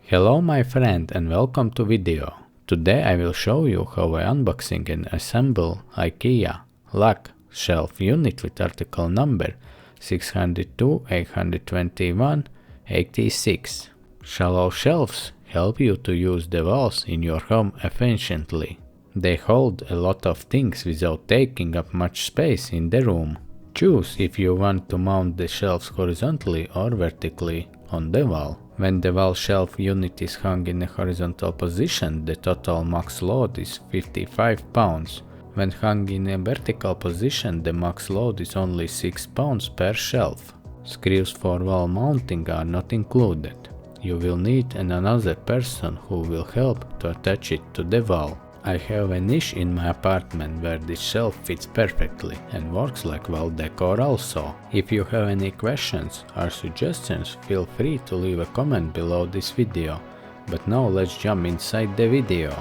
Hello my friend and welcome to video. Today I will show you how I unboxing and assemble IKEA Lack Shelf unit with article number 602-821-86. Shallow shelves help you to use the walls in your home efficiently. They hold a lot of things without taking up much space in the room. Choose if you want to mount the shelves horizontally or vertically on the wall. When the wall shelf unit is hung in a horizontal position, the total max load is 55 pounds. When hung in a vertical position, the max load is only 6 pounds per shelf. Screws for wall mounting are not included. You will need another person who will help to attach it to the wall. I have a niche in my apartment where this shelf fits perfectly and works like wall decor also. If you have any questions or suggestions, feel free to leave a comment below this video. But now let's jump inside the video.